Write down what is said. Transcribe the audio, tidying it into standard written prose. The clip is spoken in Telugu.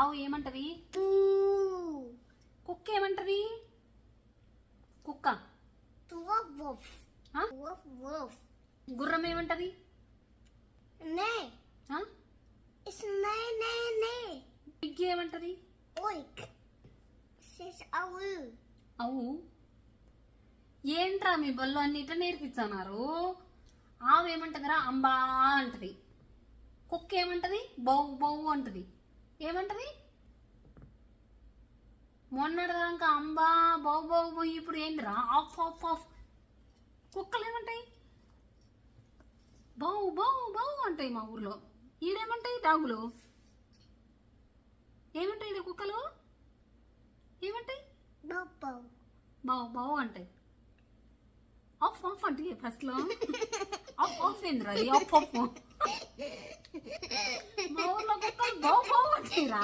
ఆవు ఏమంటది? కుక్క ఏమంటది? కుక్క. గుర్రం ఏమంటది? పిగ్గి ఏమంటది? అవు. ఏంట్రా మీ బల్లో అన్నిట నేర్పించన్నారు? ఆవు ఏమంటదిరా? అంబా అంటది. కుక్క ఏమంటది? బౌ బౌ అంటది. ఏమంటది? మొన్నటిదాకా అంబా బౌ బౌ బౌ, ఇప్పుడు ఏంటిరా ఆఫ్ ఆఫ్ ఆఫ్. కుక్కలు ఏమంటాయి? బౌ బౌ బౌ అంటాయి మా ఊర్లో. ఈడేమంటాయి? డాగులు ఏమంటాయి? కుక్కలు ఏమంటాయి? బౌ బౌ అంటాయి. ఆఫ్ ఆఫ్ అంటే ఫస్ట్ లో ఆఫ్ ఆఫ్ ఏందిరా? Of of. మా ఊర్లో కుక్కలు బౌ బౌ అంటాయిరా.